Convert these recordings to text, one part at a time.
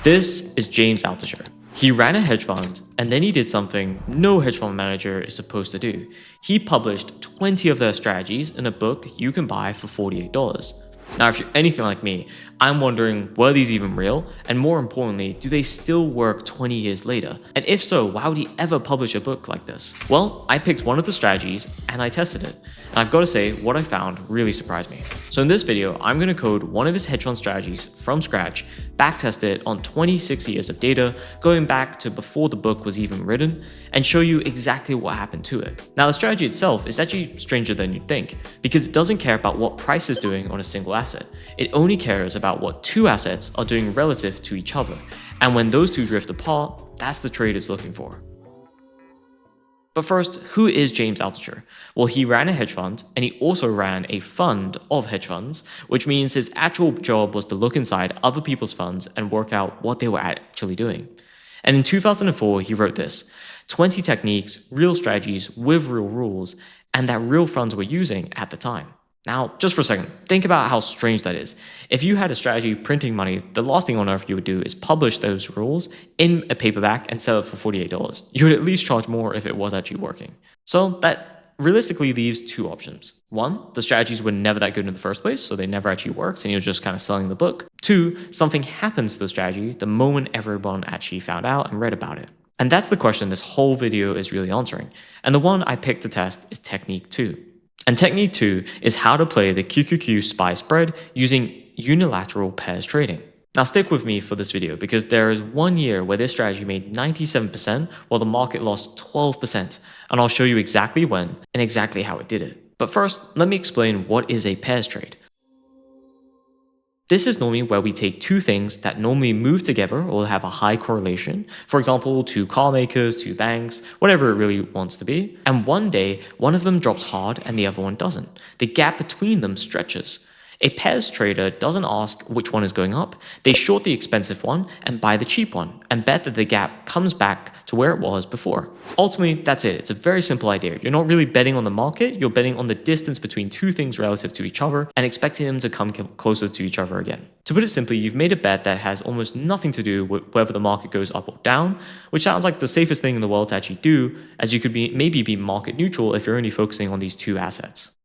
This is James Altucher. He ran a hedge fund, and then he did something no hedge fund manager is supposed to do. He published 20 of their strategies in a book you can buy for $48. Now, if you're anything like me, I'm wondering, were these even real? And more importantly, do they still work 20 years later? And if so, why would he ever publish a book like this? Well, I picked one of the strategies and I tested it. And I've got to say, what I found really surprised me. So in this video, I'm going to code one of his hedge fund strategies from scratch, backtest it on 26 years of data, going back to before the book was even written, and show you exactly what happened to it. Now, the strategy itself is actually stranger than you'd think, because it doesn't care about what price is doing on a single asset. It only cares about what two assets are doing relative to each other. And when those two drift apart, that's the trade it's looking for. But first, who is James Altucher? Well, he ran a hedge fund, and he also ran a fund of hedge funds, which means his actual job was to look inside other people's funds and work out what they were actually doing. And in 2004, he wrote this: 20 techniques, real strategies with real rules, and that real funds were using at the time. Now, just for a second, think about how strange that is. If you had a strategy printing money, the last thing on earth you would do is publish those rules in a paperback and sell it for $48. You would at least charge more if it was actually working. So that realistically leaves two options. One, the strategies were never that good in the first place, so they never actually worked, and he was just kind of selling the book. Two, something happens to the strategy the moment everyone actually found out and read about it. And that's the question this whole video is really answering. And the one I picked to test is Technique 2. And Technique 2 is how to play the QQQ SPY spread using unilateral pairs trading. Now stick with me for this video because there is 1 year where this strategy made 97% while the market lost 12%, and I'll show you exactly when and exactly how it did it. But first, let me explain what is a pairs trade. This is normally where we take two things that normally move together or have a high correlation, for example, two car makers, two banks, whatever it really wants to be, and one day one of them drops hard and the other one doesn't. The gap between them stretches. A pairs trader doesn't ask which one is going up, they short the expensive one and buy the cheap one, and bet that the gap comes back to where it was before. Ultimately, that's it. It's a very simple idea. You're not really betting on the market, you're betting on the distance between two things relative to each other and expecting them to come closer to each other again. To put it simply, you've made a bet that has almost nothing to do with whether the market goes up or down, which sounds like the safest thing in the world to actually do, as you could maybe be market neutral if you're only focusing on these two assets.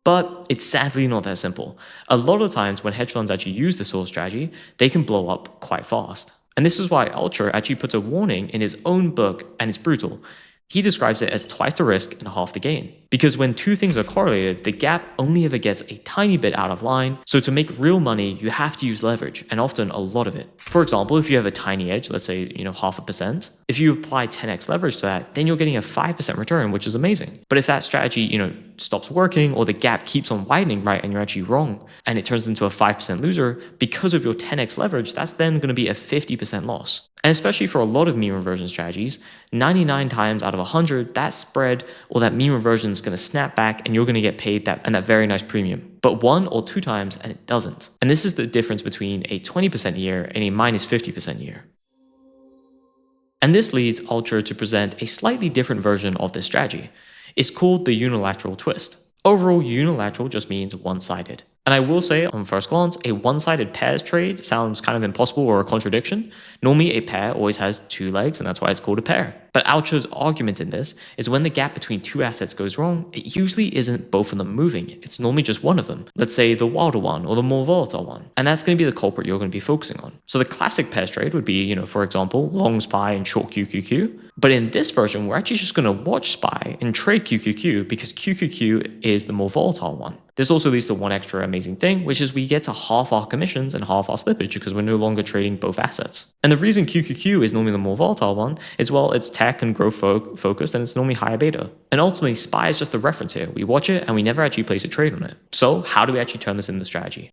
But it's sadly not that simple. A lot of times when hedge funds actually use this sort of strategy, they can blow up quite fast. And this is why Altucher actually puts a warning in his own book, and it's brutal. He describes it as twice the risk and half the gain. Because when two things are correlated, the gap only ever gets a tiny bit out of line, so to make real money, you have to use leverage, and often a lot of it. For example, if you have a tiny edge, let's say, 0.5%, if you apply 10x leverage to that, then you're getting a 5% return, which is amazing. But if that strategy, stops working, or the gap keeps on widening, right, and you're actually wrong, and it turns into a 5% loser, because of your 10x leverage, that's then going to be a 50% loss. And especially for a lot of mean reversion strategies, 99 times out of 100, that spread or that mean reversion is going to snap back and you're going to get paid that very nice premium. But 1 or 2 times and it doesn't. And this is the difference between a 20% year and a minus 50% year. And this leads Altucher to present a slightly different version of this strategy. It's called the unilateral twist. Overall, unilateral just means one-sided. And I will say, on first glance, a one-sided pairs trade sounds kind of impossible or a contradiction. Normally, a pair always has two legs, and that's why it's called a pair. But Altucher's argument in this is when the gap between two assets goes wrong, it usually isn't both of them moving. It's normally just one of them. Let's say the wilder one or the more volatile one. And that's going to be the culprit you're going to be focusing on. So the classic pairs trade would be, for example, long SPY and short QQQ. But in this version, we're actually just going to watch SPY and trade QQQ because QQQ is the more volatile one. This also leads to one extra amazing thing, which is we get to half our commissions and half our slippage because we're no longer trading both assets. And the reason QQQ is normally the more volatile one is, well, it's tech and growth focused and it's normally higher beta. And ultimately, SPY is just the reference here. We watch it and we never actually place a trade on it. So how do we actually turn this into strategy?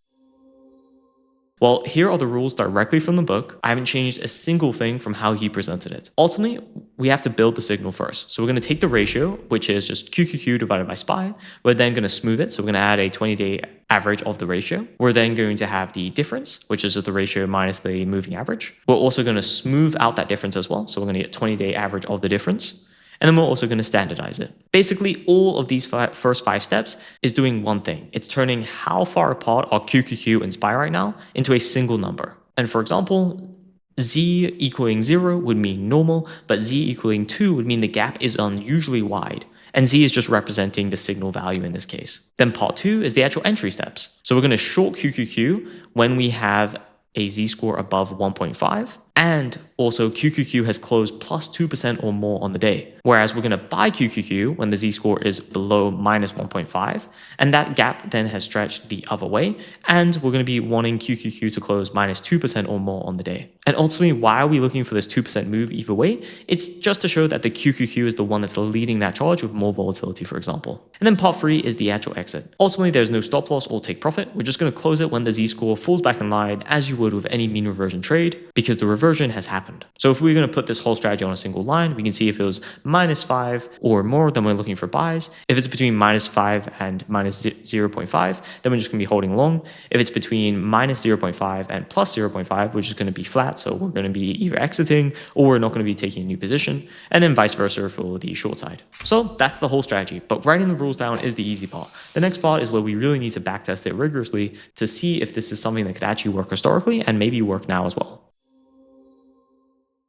Well, here are the rules directly from the book. I haven't changed a single thing from how he presented it. Ultimately, we have to build the signal first. So we're going to take the ratio, which is just QQQ divided by SPY. We're then going to smooth it. So we're going to add a 20-day average of the ratio. We're then going to have the difference, which is the ratio minus the moving average. We're also going to smooth out that difference as well. So we're going to get 20-day average of the difference. And then we're also going to standardize it. Basically, all of these first 5 steps is doing one thing. It's turning how far apart are QQQ and SPY right now into a single number. And for example, Z equaling 0 would mean normal, but Z equaling 2 would mean the gap is unusually wide. And Z is just representing the signal value in this case. Then part 2 is the actual entry steps. So we're going to short QQQ when we have a Z-score above 1.5, and also QQQ has closed plus 2% or more on the day. Whereas we're going to buy QQQ when the Z-score is below minus 1.5, and that gap then has stretched the other way, and we're going to be wanting QQQ to close minus 2% or more on the day. And ultimately, why are we looking for this 2% move either way? It's just to show that the QQQ is the one that's leading that charge with more volatility, for example. And then part 3 is the actual exit. Ultimately, there's no stop loss or take profit. We're just going to close it when the Z-score falls back in line, as you would with any mean reversion trade, because the reversion has happened. So if we're going to put this whole strategy on a single line, we can see if it was minus 5 or more, then we're looking for buys. If it's between minus 5 and minus 0.5, then we're just going to be holding long. If it's between minus 0.5 and plus 0.5, which is going to be flat, so we're going to be either exiting or we're not going to be taking a new position, and then vice versa for the short side. So that's the whole strategy, but writing the rules down is the easy part. The next part is where we really need to backtest it rigorously to see if this is something that could actually work historically and maybe work now as well.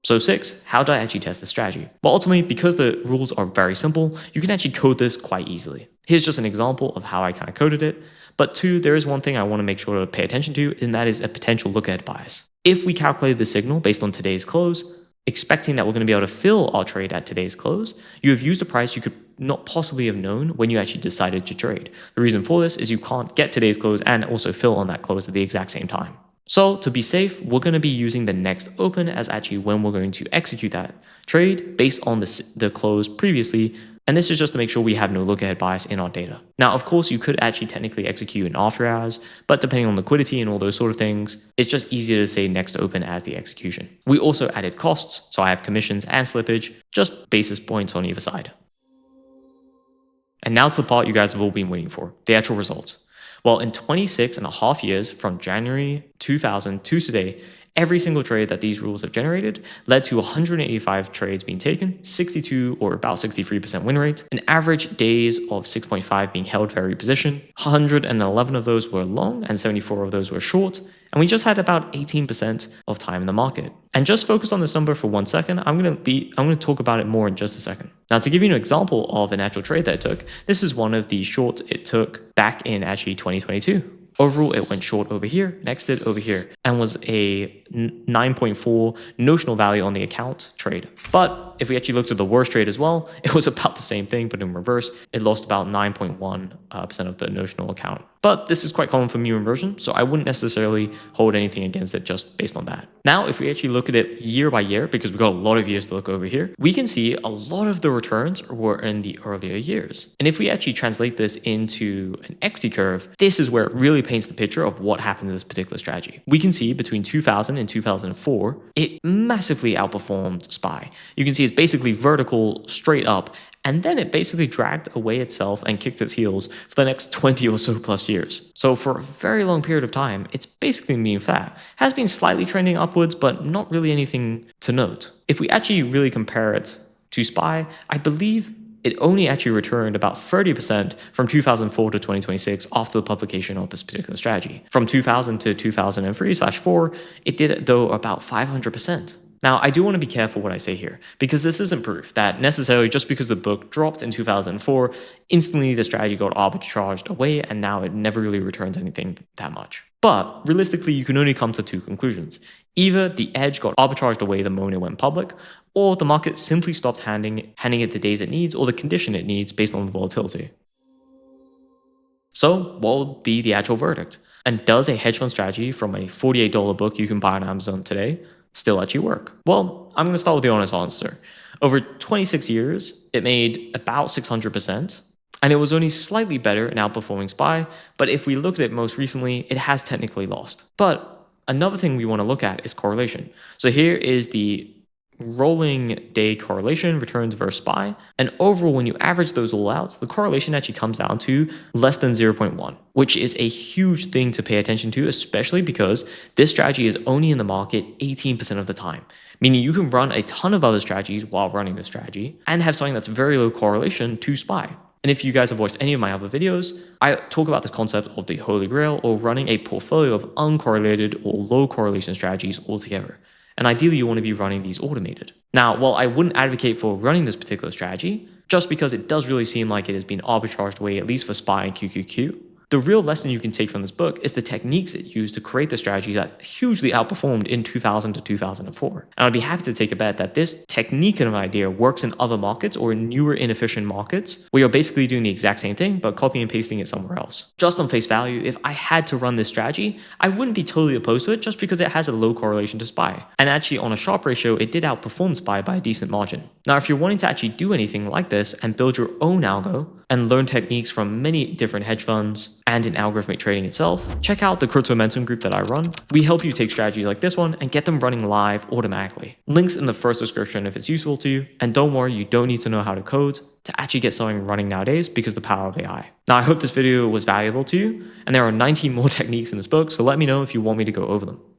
So 6, how do I actually test the strategy? Well, ultimately, because the rules are very simple, you can actually code this quite easily. Here's just an example of how I kind of coded it. But 2, there is one thing I want to make sure to pay attention to, and that is a potential look-ahead bias. If we calculate the signal based on today's close, expecting that we're going to be able to fill our trade at today's close, you have used a price you could not possibly have known when you actually decided to trade. The reason for this is you can't get today's close and also fill on that close at the exact same time. So to be safe, we're going to be using the next open as actually when we're going to execute that trade based on the close previously. And this is just to make sure we have no look-ahead bias in our data. Now, of course, you could actually technically execute an after hours, but depending on liquidity and all those sort of things, it's just easier to say next open as the execution. We also added costs, so I have commissions and slippage, just basis points on either side. And now to the part you guys have all been waiting for, the actual results. Well, in 26.5 years, from January 2000 to today, every single trade that these rules have generated led to 185 trades being taken, 62 or about 63% win rate, an average days of 6.5 being held for every position, 111 of those were long and 74 of those were short, and we just had about 18% of time in the market. And just focus on this number for 1 second. I'm going to talk about it more in just a second. Now, to give you an example of an actual trade that I took, this is one of the shorts it took back in actually 2022. Overall, it went short over here, exited over here, and was a 9.4 notional value on the account trade. But if we actually looked at the worst trade as well, it was about the same thing, but in reverse. It lost about 9.1% of the notional account. But this is quite common for mean reversion, so I wouldn't necessarily hold anything against it just based on that. Now, if we actually look at it year by year, because we've got a lot of years to look over here, we can see a lot of the returns were in the earlier years. And if we actually translate this into an equity curve, this is where it really paints the picture of what happened to this particular strategy. We can see between 2000 and 2004, it massively outperformed SPY. You can see it's basically vertical straight up, and then it basically dragged away itself and kicked its heels for the next 20 or so plus years. So for a very long period of time, it's basically been flat. Has been slightly trending upwards, but not really anything to note. If we actually really compare it to SPY, I believe it only actually returned about 30% from 2004 to 2026 after the publication of this particular strategy. From 2000 to 2003/4, it did though about 500%. Now, I do want to be careful what I say here, because this isn't proof that necessarily just because the book dropped in 2004, instantly the strategy got arbitraged away and now it never really returns anything that much. But realistically, you can only come to 2 conclusions. Either the edge got arbitraged away the moment it went public, or the market simply stopped handing it the days it needs or the condition it needs based on the volatility. So what will be the actual verdict? And does a hedge fund strategy from a $48 book you can buy on Amazon today still actually work? Well, I'm going to start with the honest answer. Over 26 years, it made about 600%, and it was only slightly better in outperforming SPY, but if we look at it most recently, it has technically lost. But another thing we want to look at is correlation. So here is the rolling day correlation returns versus SPY, and overall when you average those all out, the correlation actually comes down to less than 0.1, which is a huge thing to pay attention to, especially because this strategy is only in the market 18% of the time, meaning you can run a ton of other strategies while running this strategy and have something that's very low correlation to SPY. And if you guys have watched any of my other videos, I talk about this concept of the holy grail or running a portfolio of uncorrelated or low correlation strategies altogether. And ideally, you want to be running these automated. Now, while I wouldn't advocate for running this particular strategy, just because it does really seem like it has been arbitraged away, at least for SPY and QQQ, the real lesson you can take from this book is the techniques it used to create the strategy that hugely outperformed in 2000 to 2004. And I'd be happy to take a bet that this technique and idea works in other markets or in newer inefficient markets where you're basically doing the exact same thing but copying and pasting it somewhere else. Just on face value, if I had to run this strategy, I wouldn't be totally opposed to it just because it has a low correlation to SPY. And actually on a Sharpe ratio, it did outperform SPY by a decent margin. Now, if you're wanting to actually do anything like this and build your own algo and learn techniques from many different hedge funds and in algorithmic trading itself, check out the Crypto Momentum group that I run. We help you take strategies like this one and get them running live automatically. Links in the first description if it's useful to you. And don't worry, you don't need to know how to code to actually get something running nowadays because of the power of AI. Now, I hope this video was valuable to you, and there are 19 more techniques in this book, so let me know if you want me to go over them.